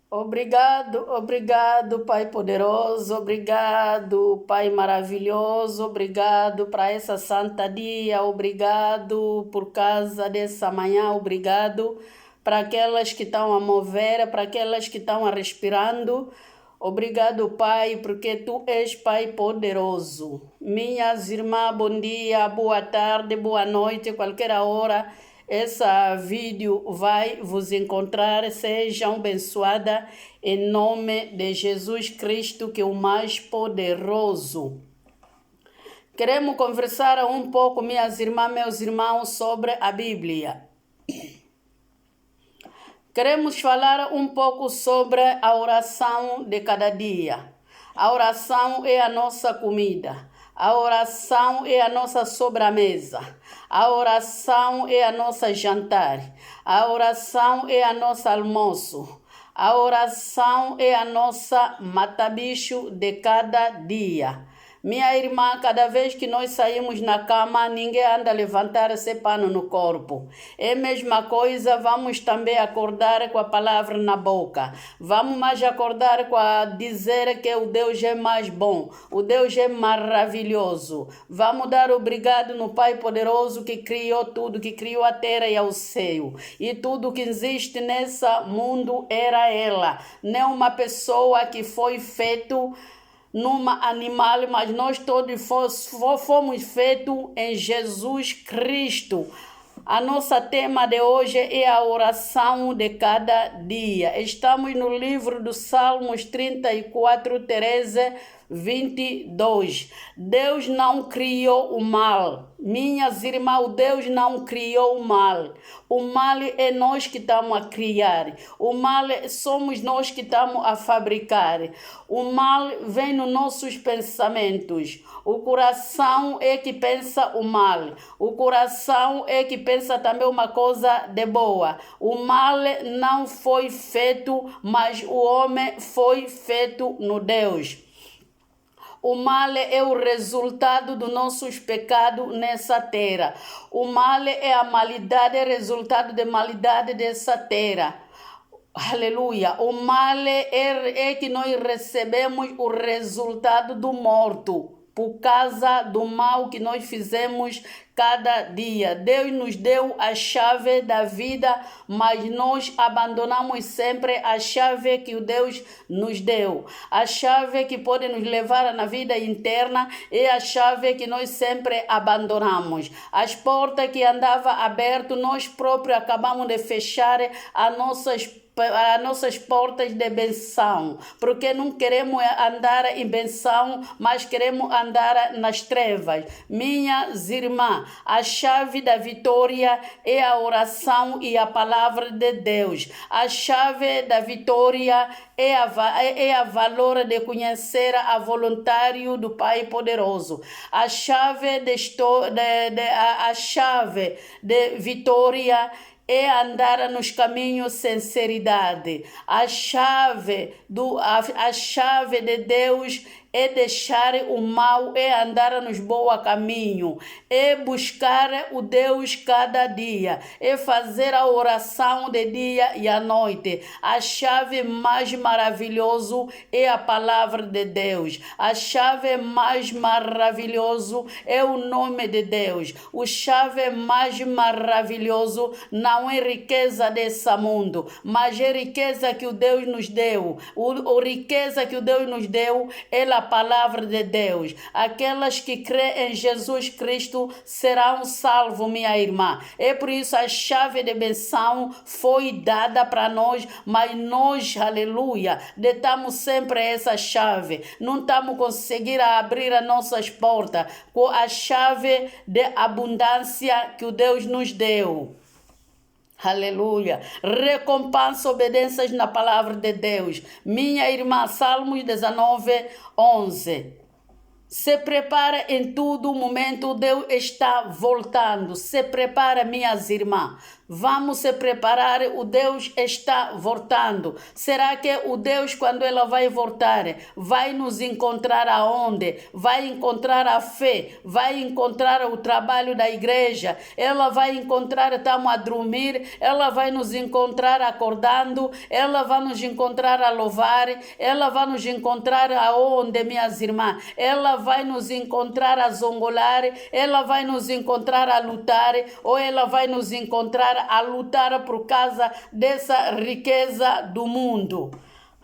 Obrigado, obrigado, Pai poderoso, obrigado, Pai maravilhoso, obrigado para essa santa dia, obrigado por causa dessa manhã, obrigado para aquelas que estão a mover, para aquelas que estão a respirando. Obrigado, Pai, porque Tu és Pai poderoso. Minhas irmãs, bom dia, boa tarde, boa noite, qualquer hora. Esse vídeo vai vos encontrar. Sejam abençoadas em nome de Jesus Cristo, que é o mais poderoso. Queremos conversar um pouco, minhas irmãs, meus irmãos, sobre a Bíblia. Queremos falar um pouco sobre a oração de cada dia. A oração é a nossa comida. A oração é a nossa sobremesa. A oração é a nossa jantar. A oração é a nossa almoço. A oração é a nossa mata-bicho de cada dia. Minha irmã, cada vez que nós saímos na cama, ninguém anda a levantar esse pano no corpo. É a mesma coisa, vamos também acordar com a palavra na boca. Vamos mais acordar com a dizer que o Deus é mais bom, o Deus é maravilhoso. Vamos dar obrigado no Pai poderoso que criou tudo, que criou a terra e o céu. E tudo que existe nesse mundo era ela. Não uma pessoa que foi feito numa animal, mas nós todos fomos feitos em Jesus Cristo. A nossa tema de hoje é a oração de cada dia. Estamos no livro dos Salmos 34, 13, 22. Deus não criou o mal. Minhas irmãs, Deus não criou o mal. O mal é nós que estamos a criar. O mal somos nós que estamos a fabricar. O mal vem nos nossos pensamentos. O coração é que pensa o mal. O coração é que pensa também uma coisa de boa. O mal não foi feito, mas o homem foi feito no Deus. O mal é o resultado dos nossos pecados nessa terra. O mal é a malidade, resultado da malidade dessa terra. Aleluia. O mal é que nós recebemos o resultado do morto, por causa do mal que nós fizemos cada dia. Deus nos deu a chave da vida, mas nós abandonamos sempre a chave que o Deus nos deu. A chave que pode nos levar na vida interna é a chave que nós sempre abandonamos. As portas que andavam abertas, nós próprios acabamos de fechar as nossas portas de benção, porque não queremos andar em benção, mas queremos andar nas trevas. Minhas irmãs, a chave da vitória é a oração e a palavra de Deus. A chave da vitória é a valor de conhecer a voluntário do Pai poderoso. A chave a chave de vitória é andar nos caminhos sinceridade. A chave de Deus é deixar o mal, é andar nos bons caminhos, é buscar o Deus cada dia, é fazer a oração de dia e à noite. A chave mais maravilhosa é a palavra de Deus. A chave mais maravilhosa é o nome de Deus. O chave mais maravilhoso não é riqueza desse mundo, mas é riqueza que o Deus nos deu. A riqueza que o Deus nos deu é a palavra de Deus. Aquelas que creem em Jesus Cristo serão salvos, minha irmã. É por isso a chave de benção foi dada para nós, mas nós, aleluia, detamos sempre essa chave. Não estamos conseguindo abrir as nossas portas com a chave de abundância que o Deus nos deu. Aleluia. Recompensa, obediências na palavra de Deus. Minha irmã, Salmos 19, 11. Se prepara em todo momento, Deus está voltando. Se prepara, minhas irmãs. Vamos se preparar, o Deus está voltando. Será que o Deus, quando ela vai voltar, vai nos encontrar aonde? Vai encontrar a fé, vai encontrar o trabalho da igreja, ela vai encontrar, estamos a dormir, ela vai nos encontrar acordando, ela vai nos encontrar a louvar, ela vai nos encontrar aonde, minhas irmãs? Ela vai nos encontrar a zongolar, ela vai nos encontrar a lutar, ou ela vai nos encontrar a lutar por causa dessa riqueza do mundo.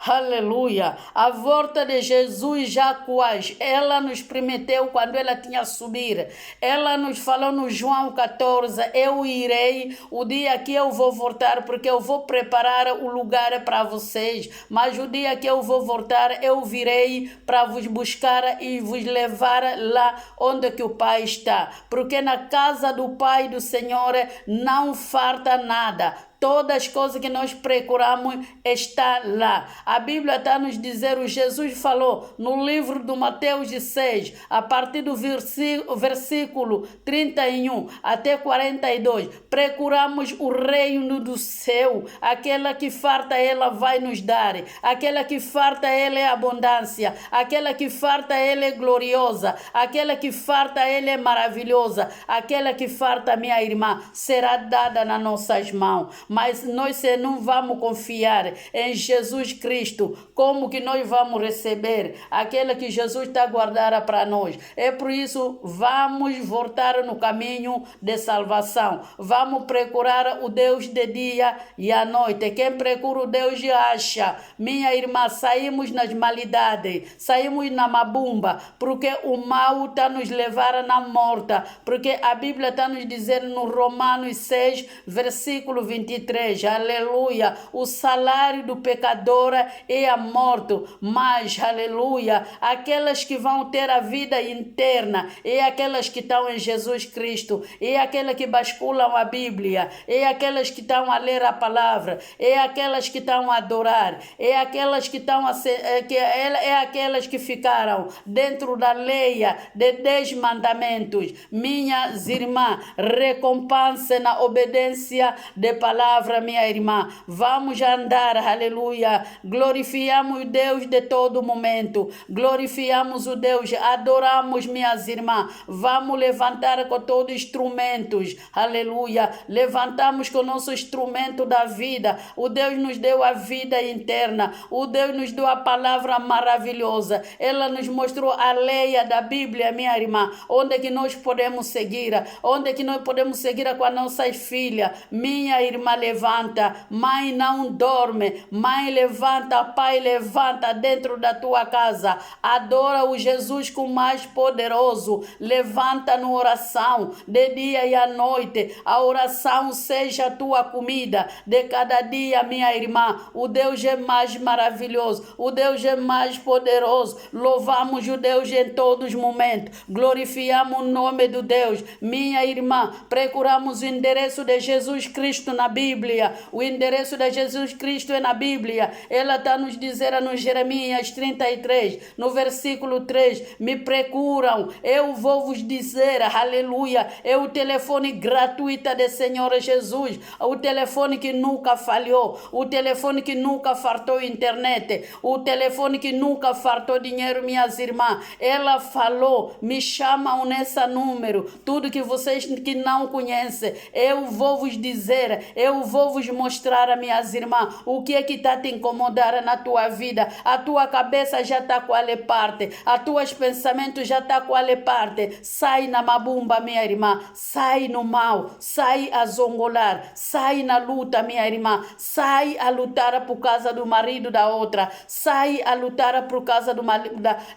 Aleluia. A volta de Jesus já quase. Ela nos prometeu quando ela tinha subir. Ela nos falou no João 14, eu irei o dia que eu vou voltar, porque eu vou preparar o lugar para vocês. Mas o dia que eu vou voltar, eu virei para vos buscar e vos levar lá onde que o Pai está. Porque na casa do Pai do Senhor não falta nada. Todas as coisas que nós procuramos está lá. A Bíblia está nos dizendo, Jesus falou no livro do Mateus 6, a partir do versículo 31 até 42, procuramos o reino do céu, aquela que farta ela vai nos dar, aquela que farta ela é abundância, aquela que farta ela é gloriosa, aquela que farta ela é maravilhosa, aquela que farta, minha irmã, será dada nas nossas mãos. Mas nós não vamos confiar em Jesus Cristo. Como que nós vamos receber aquela que Jesus está guardando para nós? É por isso, vamos voltar no caminho de salvação. Vamos procurar o Deus de dia e à noite. Quem procura o Deus acha. Minha irmã, saímos nas malidades, saímos na mabumba, porque o mal está nos levando na morte. Porque a Bíblia está nos dizendo no Romanos 6, versículo 23, aleluia, o salário do pecador é a morte, mas, aleluia, aquelas que vão ter a vida interna, é aquelas que estão em Jesus Cristo, é aquelas que basculam a Bíblia, é aquelas que estão a ler a palavra, é aquelas que estão a adorar, é aquelas que estão é aquelas que ficaram dentro da lei de 10 mandamentos. Minhas irmãs, recompensa na obediência de palavra, minha irmã. Vamos andar, aleluia. Glorifiamos o Deus de todo momento. Glorifiamos o Deus, adoramos, minhas irmãs. Vamos levantar com todos os instrumentos, aleluia. Levantamos com o nosso instrumento da vida. O Deus nos deu a vida interna. O Deus nos deu a palavra maravilhosa. Ela nos mostrou a lei da Bíblia, minha irmã. Onde é que nós podemos seguir? Onde é que nós podemos seguir com as nossas filhas? Minha irmã, levanta. Mãe, não dorme. Mãe, levanta. Pai, levanta dentro da tua casa. Adora o Jesus com mais poderoso. Levanta na oração de dia e à noite. A oração seja a tua comida de cada dia, minha irmã. O Deus é mais maravilhoso. O Deus é mais poderoso. Louvamos o Deus em todos os momentos. Glorifiamos o nome do Deus. Minha irmã, procuramos o endereço de Jesus Cristo na Bíblia. O endereço de Jesus Cristo é na Bíblia. Ela está nos dizendo no Jeremias 33, no versículo 3, me procuram, eu vou vos dizer, aleluia, é o telefone gratuito do Senhor Jesus, o telefone que nunca falhou, o telefone que nunca fartou internet, o telefone que nunca fartou dinheiro, minhas irmãs. Ela falou, me chamam nesse número, tudo que vocês que não conhecem, eu vou vos dizer, eu vou vos mostrar, minhas irmãs, o que é que está te incomodando na tua vida. A tua cabeça já está com a parte, a tuas pensamentos já está com a parte. Sai na mabumba, minha irmã, sai no mal, sai a zongolar, sai na luta, minha irmã, sai a lutar por causa do marido da outra, sai a lutar por causa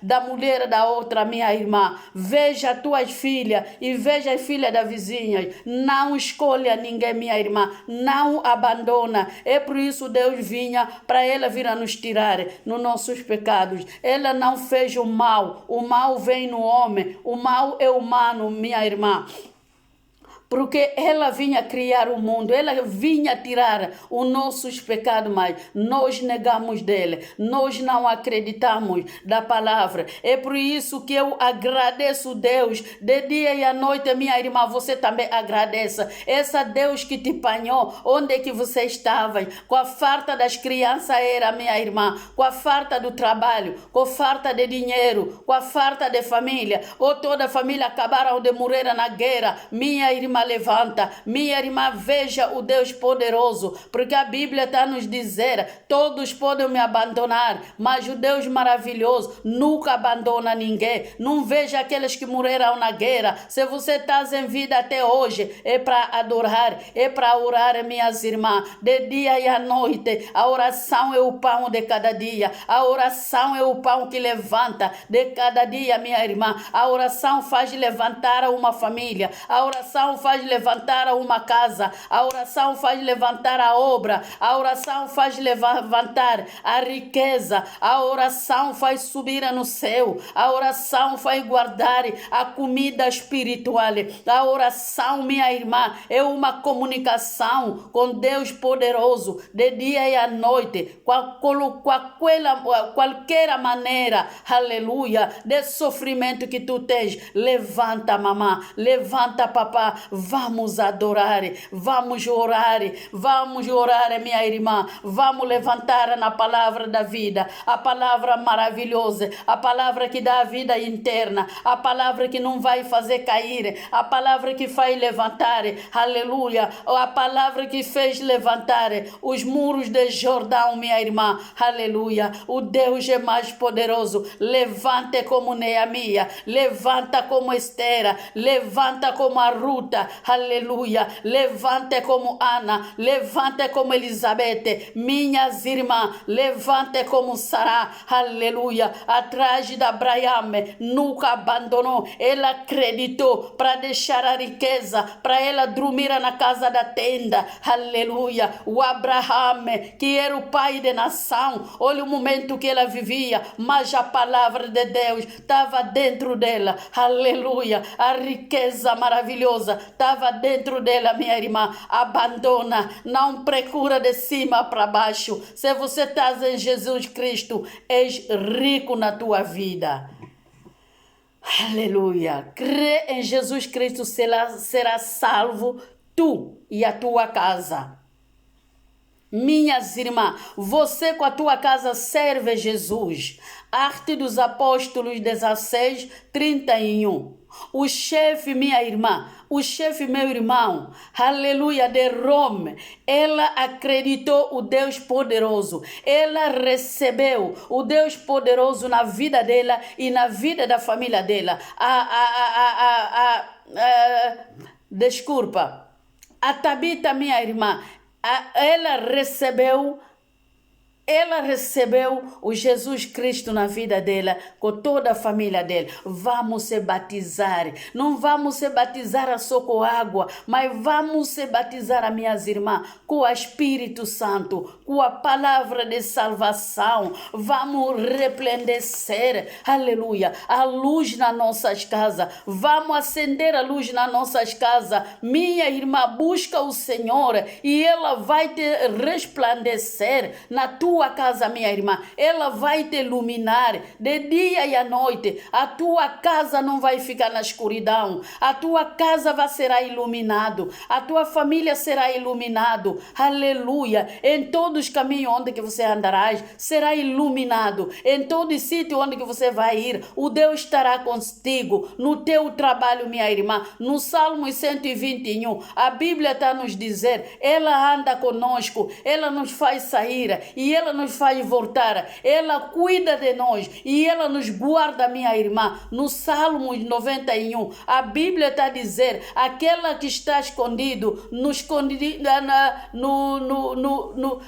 da mulher da outra, minha irmã. Veja as tuas filhas e veja as filhas das vizinhas. Não escolha ninguém, minha irmã, não abandona. É por isso Deus vinha para ela vir a nos tirar nos nossos pecados. Ela não fez o mal vem no homem, o mal é humano, minha irmã. Porque ela vinha criar o mundo, ela vinha tirar os nossos pecados, mas nós negamos dele, nós não acreditamos da palavra. É por isso que eu agradeço Deus, de dia e à noite, minha irmã, você também agradeça. Essa Deus que te apanhou, onde é que você estava? Com a farta das crianças era, minha irmã, com a farta do trabalho, com a farta de dinheiro, com a farta de família, ou toda a família acabaram de morrer na guerra, minha irmã, levanta, minha irmã, veja o Deus poderoso, porque a Bíblia está nos dizer, todos podem me abandonar, mas o Deus maravilhoso nunca abandona ninguém. Não veja aqueles que morreram na guerra. Se você está em vida até hoje, é para adorar, é para orar, minhas irmãs, de dia e à noite. A oração é o pão de cada dia, a oração é o pão que levanta de cada dia, minha irmã. A oração faz levantar uma família, a oração faz levantar uma casa, a oração faz levantar a obra, a oração faz levantar a riqueza, a oração faz subir no céu, a oração faz guardar a comida espiritual. A oração, minha irmã, é uma comunicação com Deus poderoso de dia e à noite, qualquer maneira, aleluia, de sofrimento que tu tens. Levanta, mamã, levanta, papá, vamos adorar, vamos orar, minha irmã, vamos levantar na palavra da vida, a palavra maravilhosa, a palavra que dá a vida interna, a palavra que não vai fazer cair, a palavra que faz levantar, aleluia, a palavra que fez levantar os muros de Jordão, minha irmã, aleluia. O Deus é mais poderoso. Levante como Neemia, levanta como Esther, levanta como a Ruta, aleluia, levante como Ana, levante como Elizabeth, minhas irmãs, levante como Sara, aleluia. Atrás da Abraão, nunca abandonou, ela acreditou para deixar a riqueza, para ela dormir na casa da tenda, aleluia. O Abraão, que era o pai de nação, olha o momento que ela vivia, mas a palavra de Deus estava dentro dela, aleluia. A riqueza maravilhosa estava dentro dela, minha irmã. Abandona, não procura de cima para baixo. Se você está em Jesus Cristo, és rico na tua vida. Aleluia. Crê em Jesus Cristo, será salvo tu e a tua casa. Minhas irmãs, você com a tua casa serve Jesus. Arte dos Apóstolos 16, 31. O chefe, minha irmã, o chefe, meu irmão, aleluia, de Roma, ela acreditou o Deus poderoso. Ela recebeu o Deus poderoso na vida dela e na vida da família dela. Desculpa. A Tabita, minha irmã, ela recebeu o Jesus Cristo na vida dela, com toda a família dela. Vamos se batizar. Não vamos se batizar só com água, mas vamos se batizar, minhas irmãs, com o Espírito Santo, com a palavra de salvação. Vamos resplandecer, aleluia, a luz nas nossas casas. Vamos acender a luz nas nossas casas. Minha irmã, busca o Senhor e ela vai te resplandecer na tua casa, minha irmã. Ela vai te iluminar de dia e à noite. A tua casa não vai ficar na escuridão. A tua casa vai ser iluminado. A tua família será iluminado. Aleluia. Em todos os caminhos onde que você andarás, será iluminado. Em todo sítio onde que você vai ir, o Deus estará contigo. No teu trabalho, minha irmã. No Salmo 121, a Bíblia está nos dizer, ela anda conosco, ela nos faz sair e ela nos faz voltar, ela cuida de nós e ela nos guarda, minha irmã. No Salmo 91, a Bíblia está a dizer, aquela que está escondido,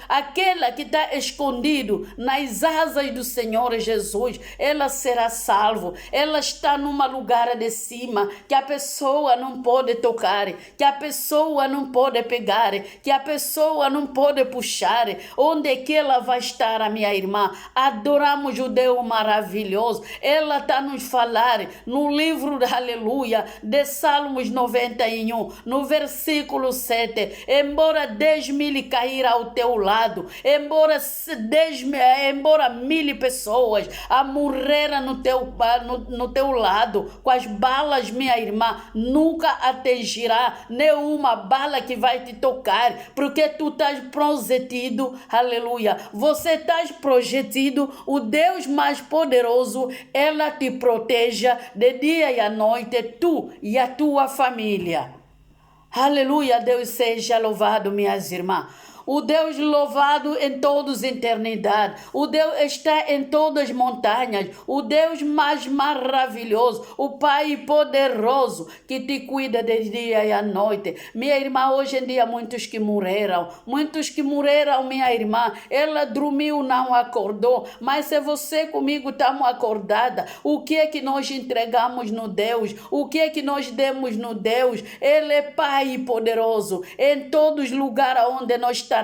aquela que está escondido nas asas do Senhor Jesus, ela será salvo. Ela está num lugar de cima, que a pessoa não pode tocar, que a pessoa não pode pegar, que a pessoa não pode puxar. Onde é que ela vai estar, a minha irmã. Adoramos o Deus maravilhoso. Ela está nos falar no livro, aleluia, de Salmos 91, no versículo 7. Embora 10.000 cair ao teu lado, embora 1.000 pessoas a morrer no teu lado, com as balas, minha irmã, nunca atingirá nenhuma bala que vai te tocar, porque tu estás prometido, aleluia, você estás prometido, o Deus mais poderoso, ela te proteja de dia e à noite, tu e a tua família. Aleluia, Deus seja louvado, minhas irmãs. O Deus louvado em todas as eternidades. O Deus está em todas as montanhas. O Deus mais maravilhoso. O Pai poderoso que te cuida de dia e à noite. Minha irmã, hoje em dia muitos que morreram. Muitos que morreram, minha irmã. Ela dormiu, não acordou. Mas se você comigo estamos acordada, o que é que nós entregamos no Deus? O que é que nós demos no Deus? Ele é Pai poderoso. Em todos os lugares onde nós estamos,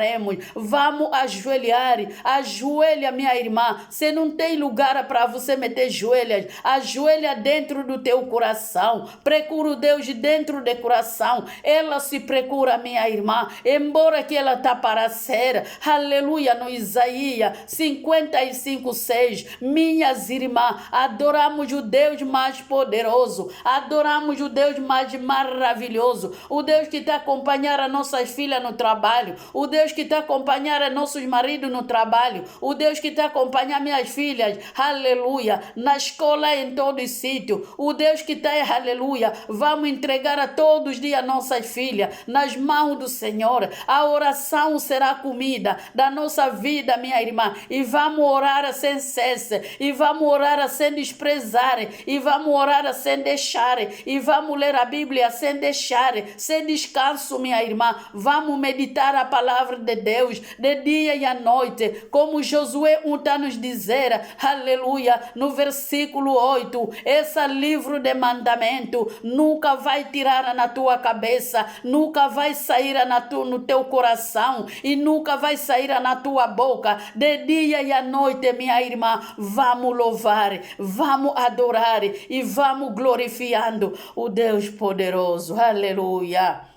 vamos ajoelhar. Ajoelha, minha irmã. Se não tem lugar para você meter joelhas, ajoelha dentro do teu coração. Procura o Deus dentro do coração. Ela se procura, minha irmã, embora que ela está para ser, aleluia, no Isaías 55:6. Minhas irmãs, adoramos o Deus mais poderoso, adoramos o Deus mais maravilhoso, o Deus que está acompanhando as nossas filhas no trabalho, o Deus que está acompanhando nossos maridos no trabalho, o Deus que está acompanhando minhas filhas, aleluia, na escola, em todo sítio, o Deus que está, aleluia, vamos entregar a todos os dias nossas filhas nas mãos do Senhor. A oração será comida da nossa vida, minha irmã, e vamos orar sem cesse, e vamos orar sem desprezar, e vamos orar sem deixar, e vamos ler a Bíblia sem deixar, sem descanso, minha irmã. Vamos meditar a palavra de Deus de dia e à noite, como Josué está nos dizer, aleluia, no versículo 8, esse livro de mandamento nunca vai tirar na tua cabeça, nunca vai sair no teu coração e nunca vai sair na tua boca, de dia e à noite, minha irmã. Vamos louvar, vamos adorar e vamos glorificando o Deus poderoso, aleluia.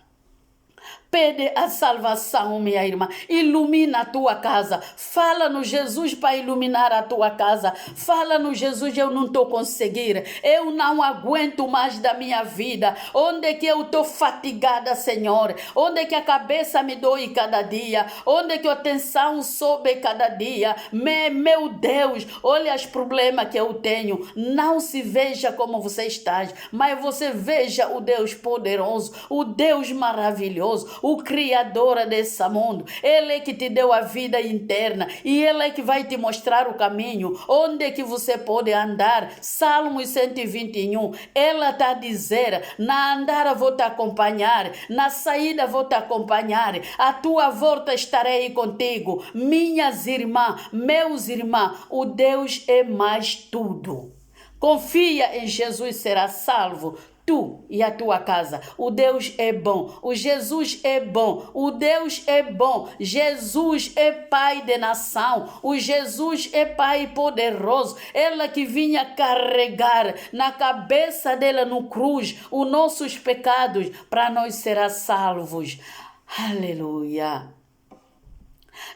Pede a salvação, minha irmã. Ilumina a tua casa. Fala no Jesus para iluminar a tua casa. Fala no Jesus, eu não estou conseguindo. Eu não aguento mais da minha vida. Onde é que eu estou fatigada, Senhor? Onde é que a cabeça me dói cada dia? Onde é que a tensão sobe cada dia? Meu Deus, olha os problemas que eu tenho. Não se veja como você está, mas você veja o Deus poderoso, o Deus maravilhoso, o Criador desse mundo. Ele é que te deu a vida interna e Ele é que vai te mostrar o caminho, onde é que você pode andar. Salmos 121, ela está a dizer, na andar vou te acompanhar, na saída vou te acompanhar, a tua volta estarei contigo. Minhas irmãs, meus irmãos, o Deus é mais tudo. Confia em Jesus, será salvo, tu e a tua casa. O Deus é bom, o Jesus é bom, o Deus é bom. Jesus é Pai de nação, o Jesus é Pai poderoso. Ela que vinha carregar na cabeça dela no cruz os nossos pecados para nós será salvos. Aleluia.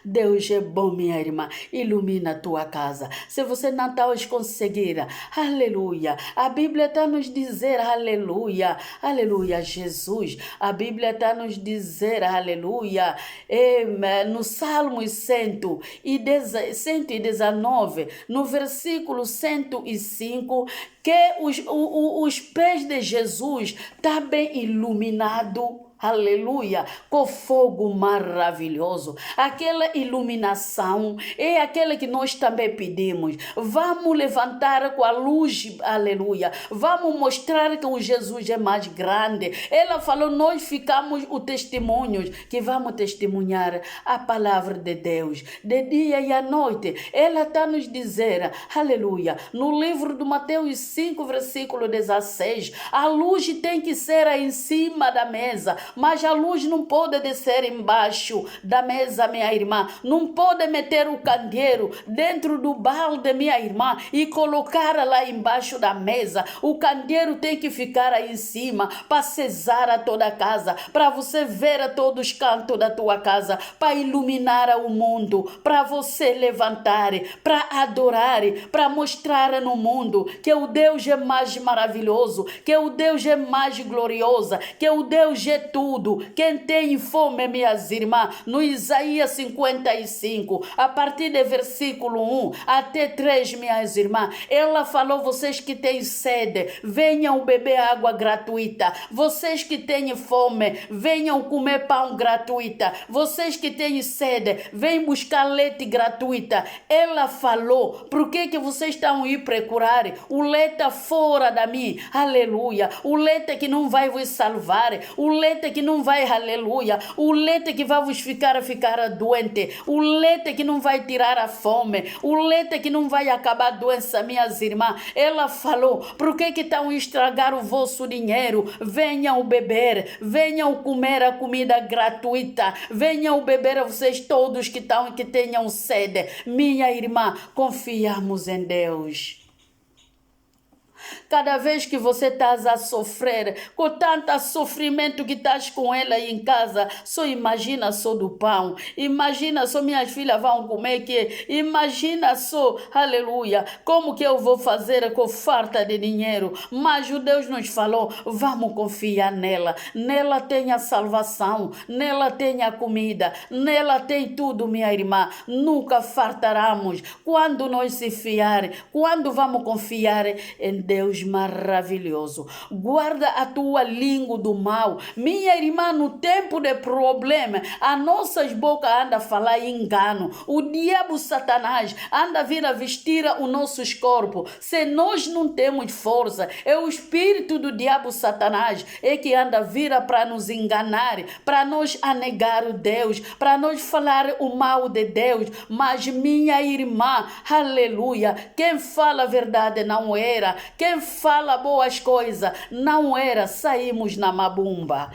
Deus é bom, minha irmã. Ilumina a tua casa. Se você não está hoje conseguir, aleluia. A Bíblia está nos dizer, aleluia. Aleluia, Jesus. A Bíblia está nos dizer, aleluia. No Salmo 119, no versículo 105, que os pés de Jesus estão bem iluminados. Aleluia, com fogo maravilhoso. Aquela iluminação é aquela que nós também pedimos. Vamos levantar com a luz, aleluia. Vamos mostrar que o Jesus é mais grande. Ela falou, nós ficamos os testemunhos, que vamos testemunhar a palavra de Deus de dia e à noite. Ela está nos dizer, aleluia, no livro de Mateus 5, versículo 16, a luz tem que ser em cima da mesa. mas a luz não pode descer embaixo da mesa, minha irmã. Não pode meter o candeeiro dentro do balde, minha irmã, e colocar lá embaixo da mesa. O candeeiro tem que ficar aí em cima para cesar a toda a casa, para você ver a todos os cantos da tua casa, para iluminar o mundo, para você levantar, para adorar, para mostrar no mundo que o Deus é mais maravilhoso, que o Deus é mais glorioso, que o Deus é tudo. Quem tem fome, minhas irmãs, no Isaías 55, a partir do versículo 1 até 3, minhas irmãs, ela falou: vocês que têm sede, venham beber água gratuita. Vocês que têm fome, venham comer pão gratuita. Vocês que têm sede, venham buscar leite gratuita. Ela falou: por que vocês estão aí procurar o leite fora da mim? Aleluia. O leite que não vai vos salvar, o leite que não vai, aleluia, o leite que vai vos ficar doente, o leite que não vai tirar a fome, o leite que não vai acabar a doença, minhas irmãs. Ela falou: por que estão a estragar o vosso dinheiro? Venham beber, venham comer a comida gratuita, venham beber, vocês todos que tenham sede. Minha irmã, confiamos em Deus. Cada vez que você está a sofrer, com tanto sofrimento que estás com ela aí em casa, só imagina só do pão, imagina só minhas filhas vão comer, que imagina só, aleluia, como que eu vou fazer com falta de dinheiro? Mas o Deus nos falou: vamos confiar nela, nela tem a salvação, nela tem a comida, nela tem tudo, minha irmã, nunca fartaremos quando nós se fiar, quando vamos confiar em Deus maravilhoso. Guarda a tua língua do mal, minha irmã. No tempo de problema, as nossas bocas andam a falar engano. O diabo Satanás anda a vir a vestir os nossos corpos. Se nós não temos força, é o espírito do diabo Satanás que anda a vir para nos enganar, para nós anegar o Deus, para nós falar o mal de Deus. Mas minha irmã, aleluia, quem fala a verdade não era, quem fala boas coisas não era. Saímos na mabumba.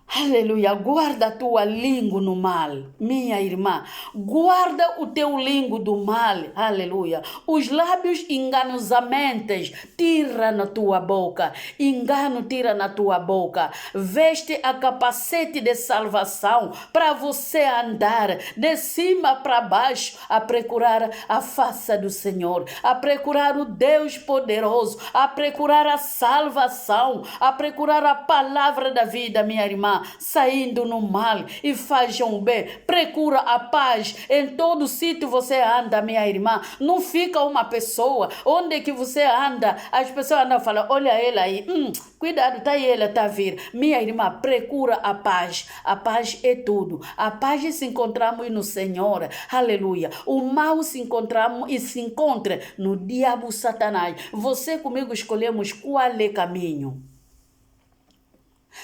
Aleluia. Guarda a tua língua no mal, minha irmã. Guarda o teu língua do mal. Aleluia. Os lábios enganosamente tira na tua boca. Engano tira na tua boca. Veste a capacete de salvação para você andar de cima para baixo a procurar a face do Senhor, a procurar o Deus poderoso, a procurar a salvação, a procurar a palavra da vida, minha irmã. Saindo no mal e fajam bem. Procura a paz em todo sítio você anda, minha irmã. Não fica uma pessoa onde que você anda, as pessoas andam falando: olha ela aí, cuidado, tá aí, ela tá a vir. Minha irmã, procura a paz. A paz é tudo. A paz se encontramos no Senhor. Aleluia. O mal se encontramos e se encontra no diabo Satanás. Você comigo escolhemos qual é o caminho.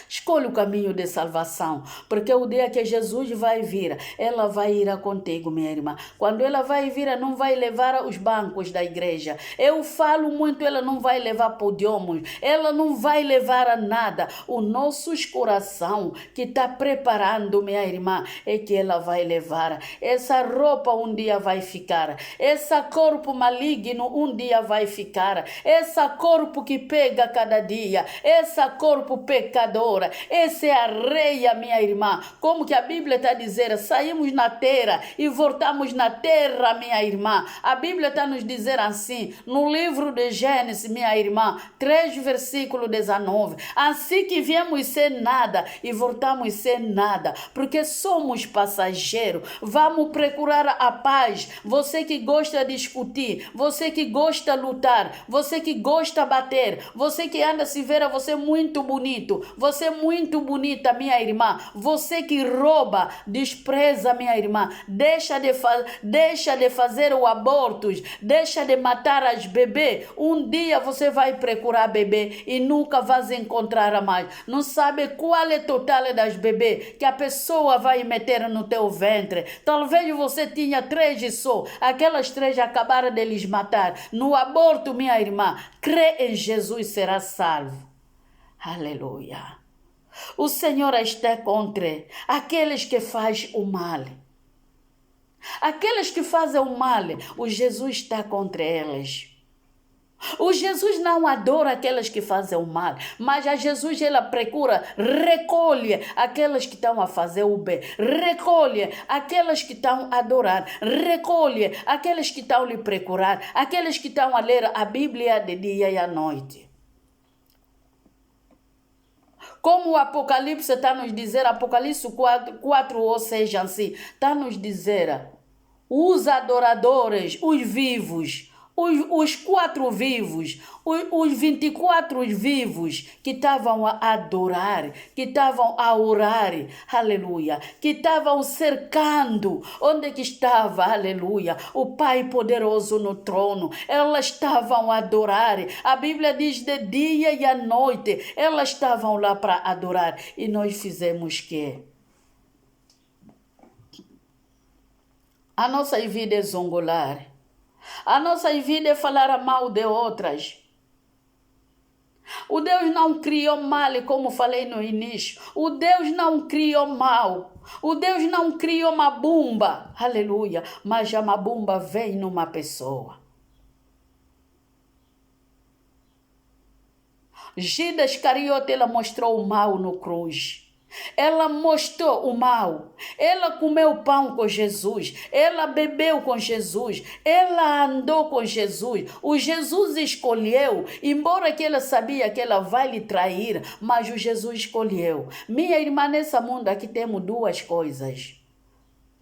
Escolha o caminho de salvação, porque o dia que Jesus vai vir, ela vai ir contigo, minha irmã. Quando ela vai vir, não vai levar os bancos da igreja. Eu falo muito, ela não vai levar podiums, ela não vai levar a nada. O nosso coração que está preparando, minha irmã, é que ela vai levar. Essa roupa um dia vai ficar, esse corpo maligno um dia vai ficar, esse corpo que pega cada dia, esse corpo pecador. Essa é a areia, minha irmã. Como que a Bíblia está dizendo? Saímos na terra e voltamos na terra, minha irmã. A Bíblia está nos dizendo assim, no livro de Gênesis, minha irmã, 3 versículo 19. Assim que viemos sem nada e voltamos sem nada, porque somos passageiros. Vamos procurar a paz. Você que gosta de discutir, você que gosta de lutar, você que gosta de bater, você que anda se ver, você muito bonito, você é muito bonita, minha irmã. Você que rouba, despreza, minha irmã. Deixa de fazer o aborto, deixa de matar as bebês. Um dia você vai procurar bebê e nunca vai encontrar mais. Não sabe qual é o total das bebês que a pessoa vai meter no teu ventre. Talvez você tinha 3 só. Aquelas 3 acabaram de lhes matar. No aborto, minha irmã, crê em Jesus, será salvo. Aleluia. O Senhor está contra aqueles que fazem o mal. Aqueles que fazem o mal, o Jesus está contra eles. O Jesus não adora aqueles que fazem o mal, mas a Jesus ela procura, recolhe aqueles que estão a fazer o bem, recolhe aqueles que estão a adorar, recolhe aqueles que estão a lhe procurar, aqueles que estão a ler a Bíblia de dia e à noite. Como o Apocalipse está a nos dizer, Apocalipse 4 ou 6 assim, está a nos dizer, os adoradores, os vivos, os 4 vivos, os 24 vivos que estavam a adorar, que estavam a orar, aleluia, que estavam cercando, onde que estava, aleluia, o Pai poderoso no trono, elas estavam a adorar, a Bíblia diz de dia e à noite, elas estavam lá para adorar, e nós fizemos que? A nossa vida é zongolar. A nossa vida é falar mal de outras. O Deus não criou mal, como falei no início. O Deus não criou mal. O Deus não criou uma bomba. Aleluia. Mas a mabumba vem numa pessoa. Judas Iscariote, ela mostrou o mal no cruz. Ela mostrou o mal. Ela comeu pão com Jesus. Ela bebeu com Jesus. Ela andou com Jesus. O Jesus escolheu, embora que ela sabia que ela vai lhe trair, mas o Jesus escolheu. Minha irmã, nessa mundo aqui temos 2 coisas.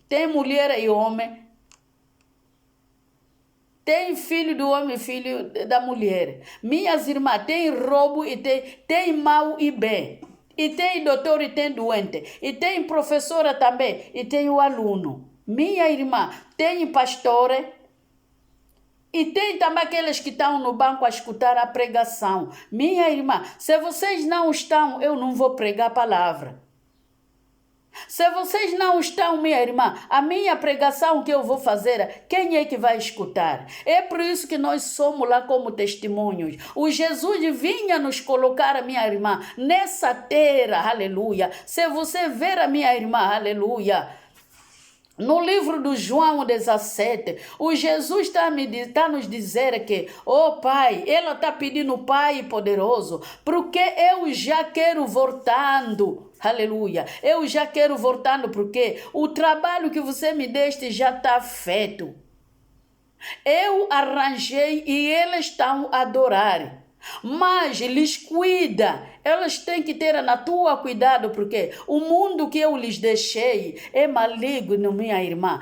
Tem mulher e homem. Tem filho do homem e filho da mulher. Minhas irmãs, tem roubo e tem mal e bem. E tem doutor e tem doente. E tem professora também. E tem o aluno. Minha irmã, tem pastor. E tem também aqueles que estão no banco a escutar a pregação. Minha irmã, se vocês não estão, eu não vou pregar a palavra. Se vocês não estão, minha irmã, a minha pregação que eu vou fazer, quem é que vai escutar? É por isso que nós somos lá como testemunhos. O Jesus vinha nos colocar, minha irmã, nessa terra, aleluia. Se você ver a minha irmã, aleluia, no livro do João 17, o Jesus está a nos dizer que, oh Pai, ela está pedindo, Pai poderoso, porque eu já quero voltando. Aleluia. Eu já quero voltando porque o trabalho que você me deste já está feito. Eu arranjei e eles estão a adorar. Mas lhes cuida. Elas têm que ter na tua cuidado porque o mundo que eu lhes deixei é maligno, minha irmã.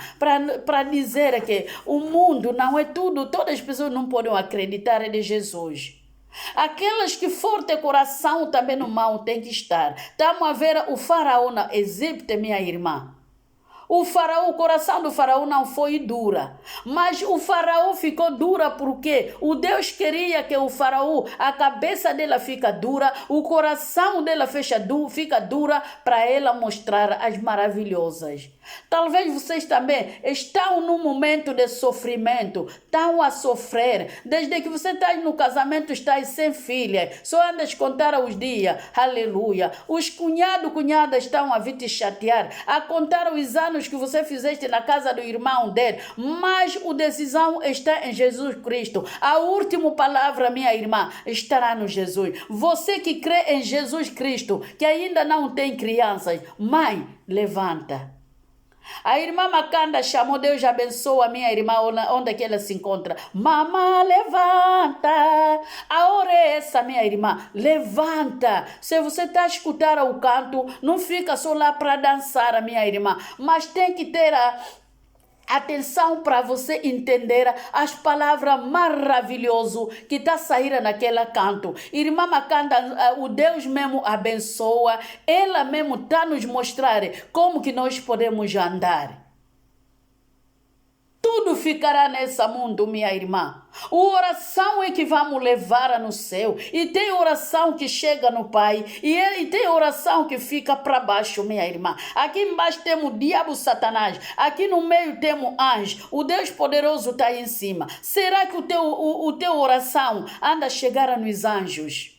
Para dizer que o mundo não é tudo. Todas as pessoas não podem acreditar em Jesus. Aquelas que for ter coração também no mal tem que estar. Estamos a ver o faraó na Egito, minha irmã. O coração do faraó não foi dura, mas o faraó ficou dura porque o Deus queria que o faraó, a cabeça dela fica dura, o coração dela fica dura para ela mostrar as maravilhosas. Talvez vocês também estão num momento de sofrimento, estão a sofrer, desde que você está no casamento, está sem filha, só andas contar os dias, aleluia. Os cunhadas estão a vir te chatear, a contar os anos que você fizeste na casa do irmão dele, mas a decisão está em Jesus Cristo. A última palavra, minha irmã, estará no Jesus. Você que crê em Jesus Cristo, que ainda não tem crianças, mãe, levanta. A irmã Macanda chamou, Deus abençoa a minha irmã, onde que ela se encontra. Mamã, levanta. A hora é essa, minha irmã. Levanta. Se você está a escutar o canto, não fica só lá para dançar, minha irmã. Mas tem que ter atenção para você entender as palavras maravilhosas que está saindo naquele canto. Irmã Macanda, o Deus mesmo abençoa. Ela mesmo está nos mostrar como que nós podemos andar. Tudo ficará nesse mundo, minha irmã. A oração é que vamos levar no céu. E tem oração que chega no Pai. E tem oração que fica para baixo, minha irmã. Aqui embaixo temos o diabo Satanás. Aqui no meio temos anjo. O Deus poderoso está aí em cima. Será que o teu oração anda a chegar nos anjos?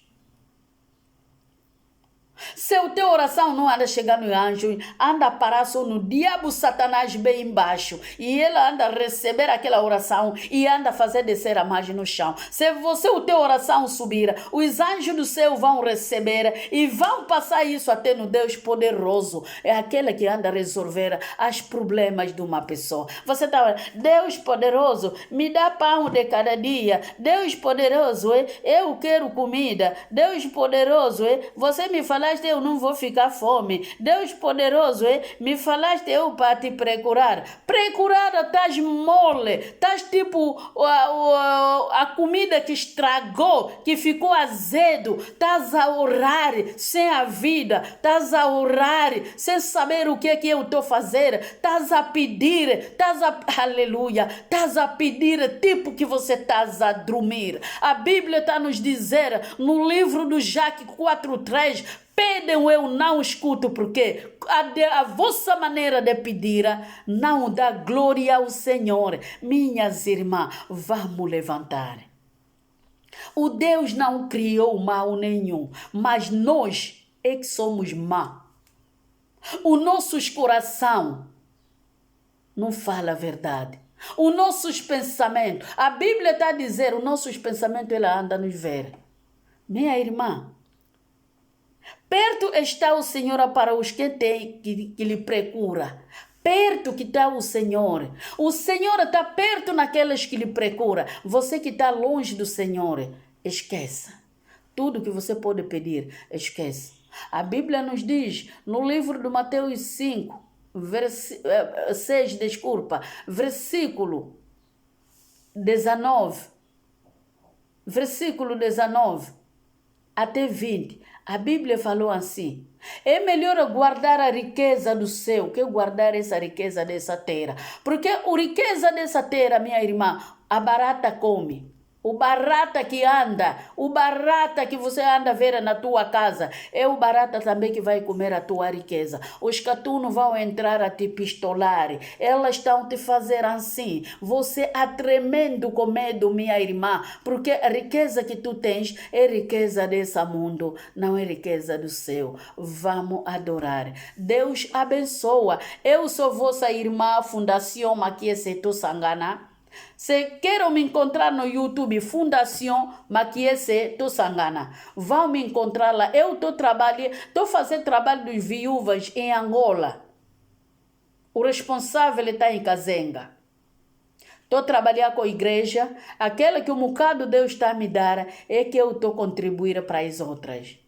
Se a tua oração não anda chegando no anjo, anda a parar só no diabo Satanás bem embaixo. E ele anda a receber aquela oração e anda a fazer descer a margem no chão. Se você, a tua oração subir, os anjos do céu vão receber e vão passar isso até no Deus poderoso. É aquele que anda a resolver os problemas de uma pessoa. Você está, Deus poderoso, me dá pão de cada dia. Deus poderoso, eu quero comida. Deus poderoso, você me falaste, eu não vou ficar fome. Deus poderoso, me falaste eu para te procurar. Procurar, estás mole, estás tipo a comida que estragou, que ficou azedo. Estás a orar sem a vida, estás a orar sem saber o que é que eu estou a fazer. Estás a pedir, aleluia, estás a pedir tipo que você estás a dormir. A Bíblia está a nos dizer no livro do Jaque 4:3, pedem, eu não escuto, porque a vossa maneira de pedir não dá glória ao Senhor. Minhas irmãs, vamos levantar. O Deus não criou mal nenhum, mas nós é que somos má. O nosso coração não fala a verdade. Os nossos pensamentos, a Bíblia está a dizer, os nossos pensamentos, ela anda a nos ver. Minha irmã, perto está o Senhor para os que lhe procura. Perto que está o Senhor. O Senhor está perto naqueles que lhe procura. Você que está longe do Senhor, esqueça. Tudo que você pode pedir, esqueça. A Bíblia nos diz, no livro de Mateus 5, 6, versículo 19. Versículo 19 até 20. A Bíblia falou assim: é melhor guardar a riqueza do céu que guardar essa riqueza dessa terra. Porque a riqueza dessa terra, minha irmã, a barata come. O barata que anda, o barata que você anda a ver na tua casa, é o barata também que vai comer a tua riqueza. Os catunos vão entrar a te pistolar, elas estão te fazer assim. Você é tremendo com medo, minha irmã, porque a riqueza que tu tens é riqueza desse mundo, não é riqueza do céu. Vamos adorar. Deus abençoa. Eu sou vossa irmã, Fundação Maquiese Tosangana. Se queiram me encontrar no YouTube, Fundação Maquiese Tosangana, vão me encontrar lá. Eu estou fazendo trabalho dos viúvas em Angola. O responsável está em Kazenga. Estou trabalhando com a igreja. Aquela que um bocado Deus está a me dar é que eu estou contribuindo para as outras.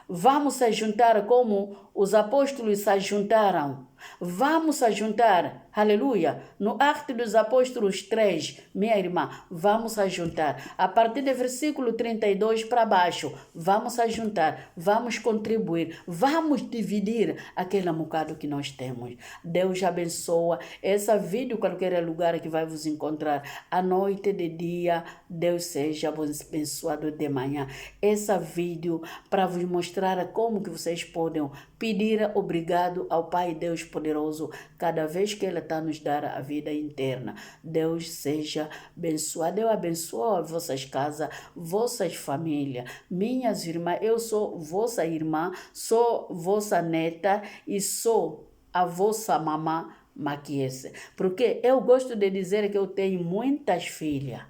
Vamos se juntar como os apóstolos se juntaram. Vamos se juntar, aleluia, no Atos dos Apóstolos 3, minha irmã, vamos se juntar. A partir do versículo 32 para baixo, vamos se juntar, vamos contribuir, vamos dividir aquele bocado que nós temos. Deus abençoa. Essa vídeo, qualquer lugar que vai vos encontrar, à noite, de dia, Deus seja abençoado de manhã. Essa vídeo para vos mostrar como que vocês podem pedir obrigado ao Pai Deus poderoso cada vez que Ele está nos dar a vida interna. Deus seja abençoado. Eu abençoo as vossas casas, vossas famílias. Minhas irmãs, eu sou vossa irmã, sou vossa neta e sou a vossa mamã Maquiese. Porque eu gosto de dizer que eu tenho muitas filhas.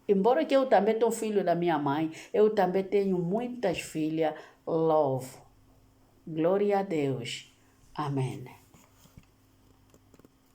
Embora que eu também sou filho da minha mãe, eu também tenho muitas filhas. Louvo. Glória a Deus. Amém.